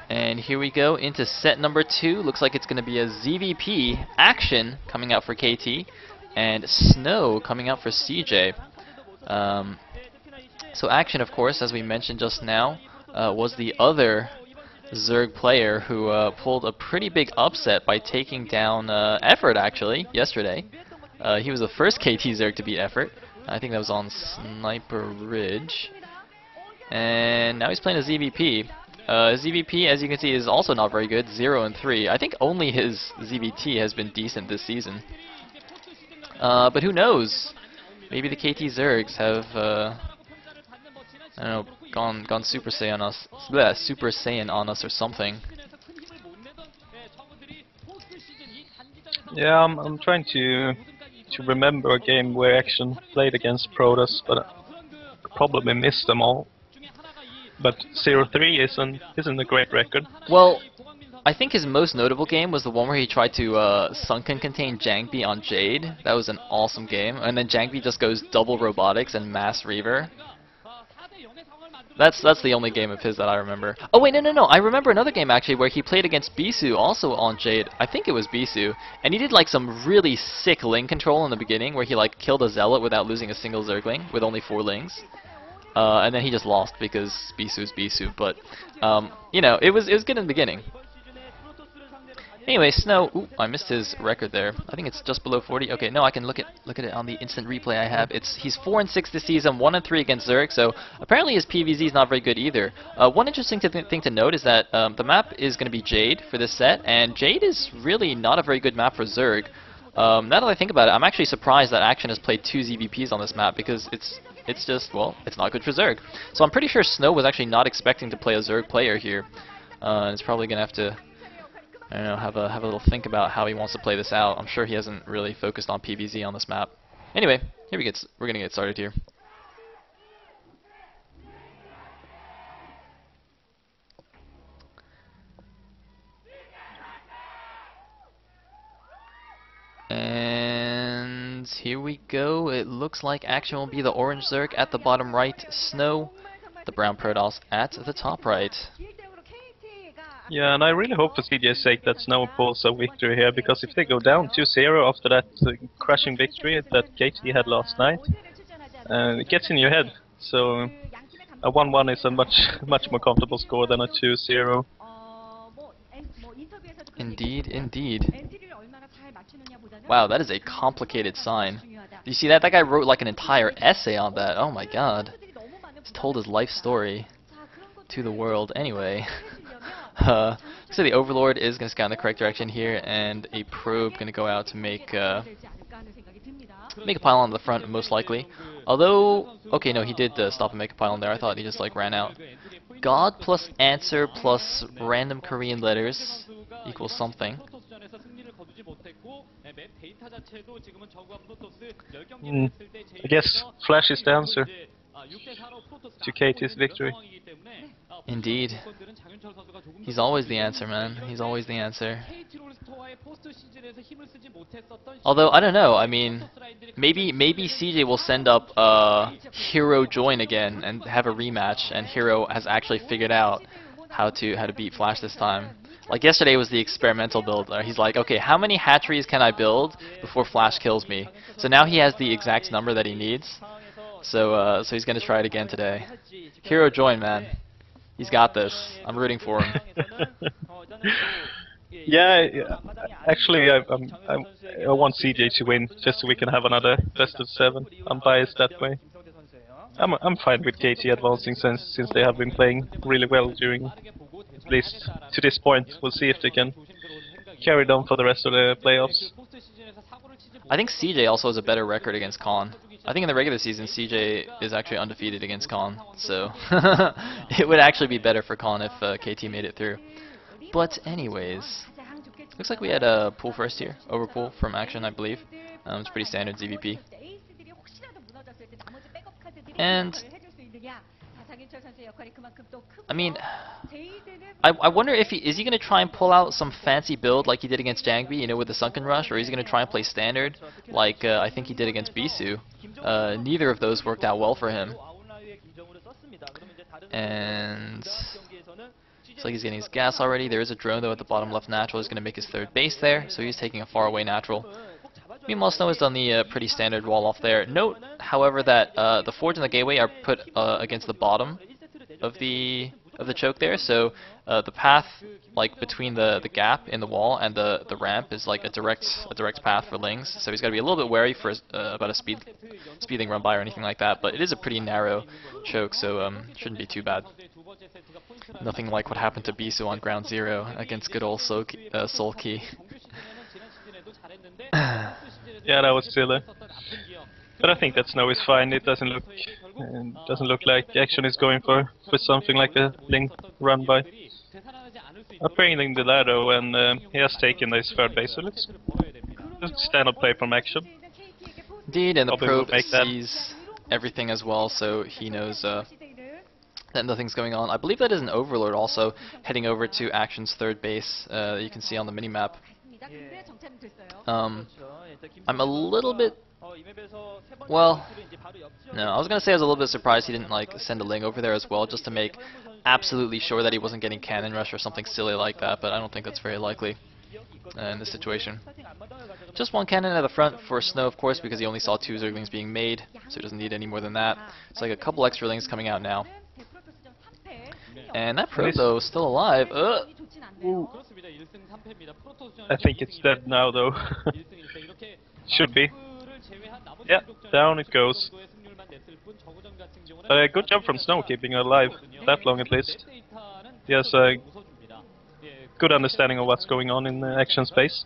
And here we go into set number 2. Looks like it's going to be a ZVP Action coming out for KT and Snow coming out for CJ. So Action, of course, as we mentioned just now, was the other Zerg player who pulled a pretty big upset by taking down Effort, actually, yesterday. He was the first KT Zerg to beat Effort. I think that was on Sniper Ridge. And now he's playing a ZVP. ZVP, as you can see, is also not very good, 0-3. I think only his ZVT has been decent this season. But who knows? Maybe the KT Zergs have, I don't know, gone Super Saiyan Super Saiyan on us or something. Yeah, I'm trying to remember a game where Action played against Protoss, but probably missed them all. But 0-3 isn't a great record. Well, I think his most notable game was the one where he tried to sunken contain Jangbi on Jade. That was an awesome game. And then Jangbi just goes double robotics and mass Reaver. That's the only game of his that I remember. Oh wait, no. I remember another game actually where he played against Bisu, also on Jade. I think it was Bisu. And he did like some really sick Ling control in the beginning where he like killed a Zealot without losing a single Zergling with only 4 Lings. And then he just lost because Bisu's Bisu. But, you know, it was good in the beginning. Anyway, Snow, ooh, I missed his record there. I think it's just below 40. Okay, no, I can look at it on the instant replay I have. He's 4-6 this season, 1-3 against Zurich. So apparently his PVZ is not very good either. One interesting thing to note is that the map is going to be Jade for this set, and Jade is really not a very good map for Zerg. Now that I think about it, I'm actually surprised that Action has played 2 ZVPs on this map because it's just, well, it's not good for Zerg. So I'm pretty sure Snow was actually not expecting to play a Zerg player here, and it's probably going to have to, I don't know, have a little think about how he wants to play this out. I'm sure he hasn't really focused on PvZ on this map. Anyway, we're gonna get started here. And here we go. It looks like Action will be the orange Zerg at the bottom right, Snow, the brown Protoss at the top right. Yeah, and I really hope for CJ's sake that Snow pulls a victory here, because if they go down 2-0 after that crashing victory that KT had last night, it gets in your head. So a 1-1 is a much more comfortable score than a 2-0. Indeed, indeed. Wow, that is a complicated sign. Do you see that? That guy wrote like an entire essay on that. Oh my god. He's told his life story to the world. Anyway. So the Overlord is going to scout in the correct direction here, and a probe going to go out to make a pylon on the front, most likely. Although, okay, no, he did stop and make a pylon there. I thought he just like ran out. God plus answer plus random Korean letters equals something. I guess Flash is the answer to KT's victory. Indeed. He's always the answer, man. He's always the answer. Although, I don't know, I mean, maybe CJ will send up Hero join again and have a rematch, and Hero has actually figured out how to beat Flash this time. Like yesterday was the experimental build. He's like, okay, how many hatcheries can I build before Flash kills me? So now he has the exact number that he needs. So he's gonna try it again today. Hero join, man. He's got this. I'm rooting for him. Yeah, actually, I want CJ to win just so we can have another best of 7. I'm biased that way. I'm fine with KT advancing since they have been playing really well during, at least to this point. We'll see if they can carry on for the rest of the playoffs. I think CJ also has a better record against Khan. I think in the regular season, CJ is actually undefeated against Khan, so it would actually be better for Khan if KT made it through. But anyways, looks like we had a pool first here, overpool from Action, I believe. It's pretty standard ZVP. And I mean, I wonder if is he going to try and pull out some fancy build like he did against Jangbi, you know, with the Sunken Rush, or is he going to try and play standard like I think he did against Bisu. Neither of those worked out well for him. And Looks like he's getting his gas already. There is a drone though at the bottom left natural. He's going to make his third base there, so he's taking a far away natural. Meanwhile, Snow has done the pretty standard wall off there. Note, however, that the forge and the gateway are put against the bottom of the choke there, so the path like between the gap in the wall and the ramp is like a direct path for Lings. So he's got to be a little bit wary for about a speeding run by or anything like that. But it is a pretty narrow choke, so shouldn't be too bad. Nothing like what happened to Bisu on ground zero against good old Soul Key. Yeah, that was silly. But I think that Snow is fine. It doesn't look like Action is going for something like a Ling run by. Apparently the ladder when he has taken his third base, so let's just stand up play from Action. Indeed, and the Probably probe will make that. sees everything as well, so he knows that nothing's going on. I believe that is an Overlord also heading over to Action's third base that you can see on the minimap. I'm a little bit... Well, no, I was going to say I was a little bit surprised he didn't like send a Ling over there as well, just to make absolutely sure that he wasn't getting cannon rush or something silly like that, but I don't think that's very likely in this situation. Just one cannon at the front for Snow, of course, because he only saw 2 Zerglings being made, so he doesn't need any more than that. It's like a couple extra Lings coming out now. And that probe, though, is still alive. I think it's dead now, though. Should be. Yeah, down it goes. Good job from Snow keeping it alive, that long at least. He has a good understanding of what's going on in the Action space.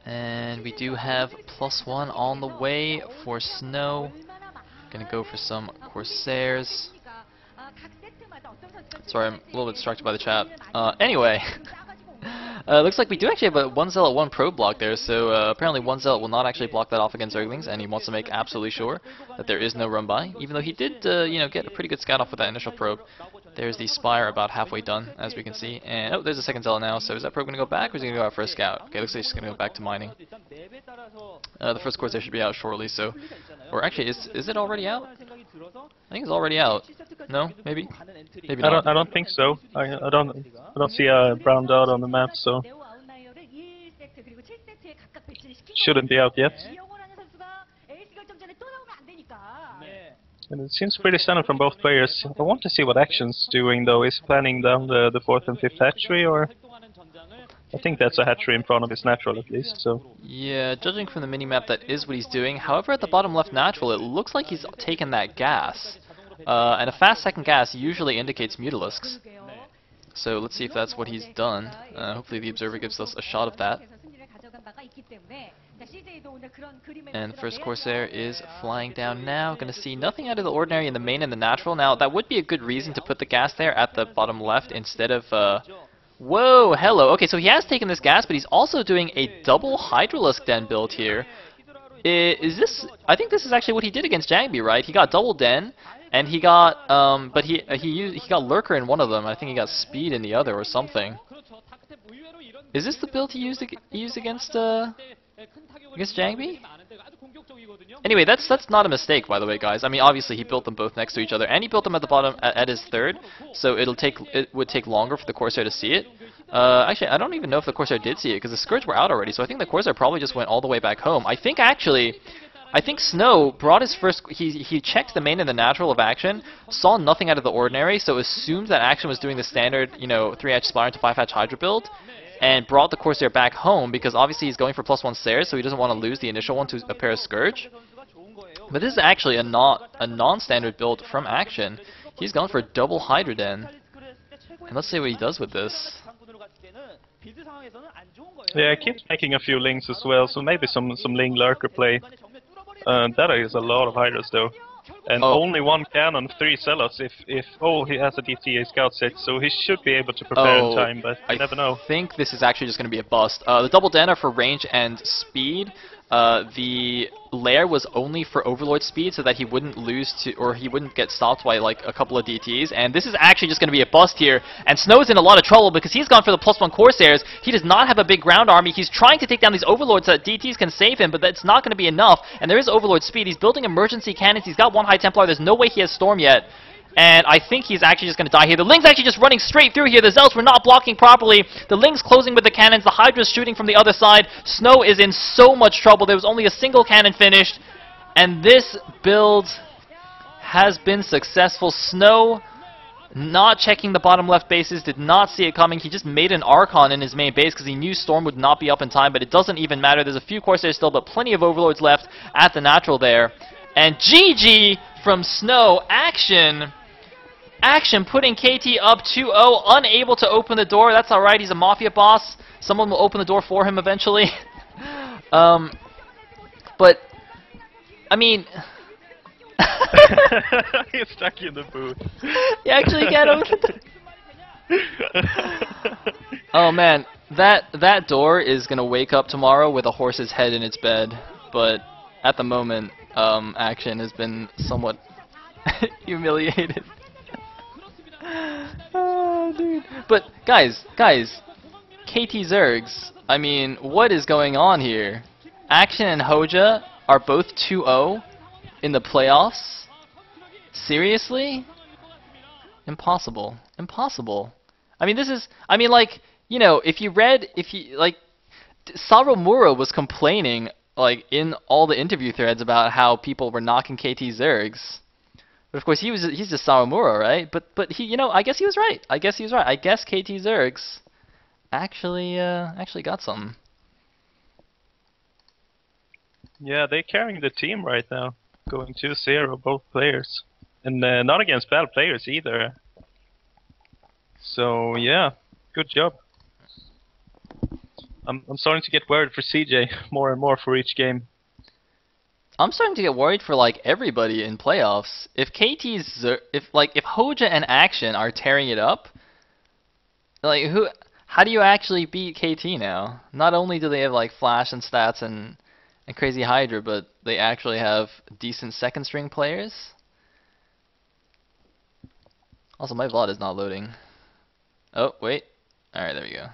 And we do have +1 on the way for Snow. Gonna go for some Corsairs. Sorry, I'm a little bit distracted by the chat. Anyway, looks like we do actually have a 1 Zealot 1 probe block there, so apparently 1 Zealot will not actually block that off against Zerglings, and he wants to make absolutely sure that there is no run by, even though he did, you know, get a pretty good scout off with that initial probe. There's the Spire about halfway done, as we can see, and oh, there's a second Zealot now, so is that probe going to go back, or is he going to go out for a scout? Okay, looks like he's going to go back to mining. The first Corsair should be out shortly, so... Or actually, is it already out? I think it's already out. No? Maybe? Maybe not. I don't think so. I don't see a brown dot on the map, so shouldn't be out yet. And it seems pretty standard from both players. I want to see what Action's doing though. Is he planning down the 4th and 5th hatchery, or I think that's a hatchery in front of his natural at least. So yeah, judging from the minimap, that is what he's doing. However, at the bottom left natural, it looks like he's taken that gas. And a fast second gas usually indicates Mutalisks. So let's see if that's what he's done. Hopefully the observer gives us a shot of that. And the first Corsair is flying down now. Gonna see nothing out of the ordinary in the main and the natural. Now, that would be a good reason to put the gas there at the bottom left instead of... Whoa, hello. Okay, so he has taken this gas, but he's also doing a double Hydralisk Den build here. Is this... I think this is actually what he did against Jangbi, right? He got double Den, and he got... but he got Lurker in one of them. I think he got Speed in the other or something. Is this the build he used against Jangbi? Anyway, that's not a mistake, by the way, guys. I mean, obviously he built them both next to each other, and he built them at the bottom at his third, so it would take longer for the Corsair to see it. Actually, I don't even know if the Corsair did see it, because the Scourge were out already, so I think the Corsair probably just went all the way back home. I think Snow brought his first... He checked the main and the natural of Action, saw nothing out of the ordinary, so assumed that Action was doing the standard, you know, 3-hatch Spire into 5-hatch Hydra build, and brought the Corsair back home, because obviously he's going for +1 Stairs, so he doesn't want to lose the initial one to a pair of Scourge. But this is actually a non-standard build from Action. He's gone for a double Hydra Den. And let's see what he does with this. yeah, he keeps making a few Lings as well, so maybe some Ling Lurker play. That is a lot of Hydras though. And only 1 cannon, 3 Zealots if he has a DTA scout set, so he should be able to prepare in time, but you never know. I think this is actually just going to be a bust. The double den are for range and speed. the lair was only for Overlord speed so that he wouldn't lose to, or he wouldn't get stopped by like a couple of DTs, and this is actually just going to be a bust here, and Snow's in a lot of trouble because he's gone for the +1 Corsairs. He does not have a big ground army. He's trying to take down these Overlords so that DTs can save him, but that's not going to be enough, and there is Overlord speed. He's building emergency cannons. He's got 1 High Templar. There's no way he has Storm yet. And I think he's actually just going to die here. The Ling's actually just running straight through here. The Zealots were not blocking properly. The Ling's closing with the cannons. The Hydra's shooting from the other side. Snow is in so much trouble. There was only a single cannon finished. And this build has been successful. Snow, not checking the bottom left bases, did not see it coming. He just made an Archon in his main base because he knew Storm would not be up in time. But it doesn't even matter. There's a few Corsairs still, but plenty of Overlords left at the natural there. And GG from Snow. Action putting KT up 2-0, unable to open the door. That's alright, he's a Mafia boss. Someone will open the door for him eventually. But, I mean... He's stuck in the booth. You actually can't open the... Oh man, that door is gonna wake up tomorrow with a horse's head in its bed. But, at the moment, Action has been somewhat humiliated. Oh, dude. But guys, KT Zergs, I mean, what is going on here? Action and Hoja are both 2-0 in the playoffs? Seriously? Impossible. Impossible. I mean, like, you know, Saromura was complaining, like, in all the interview threads about how people were knocking KT Zergs. But of course, he's just Saromura, right? But he, you know, I guess he was right. I guess KT Zergs actually got something. Yeah, they're carrying the team right now, going 2-0 both players, and not against bad players either. So yeah, good job. I'm starting to get worried for CJ more and more for each game. I'm starting to get worried for like everybody in playoffs. If if Hoja and Action are tearing it up, like how do you actually beat KT now? Not only do they have like Flash and Stats and Crazy Hydra, but they actually have decent second string players. Also, my VOD is not loading. Oh wait, all right, there we go.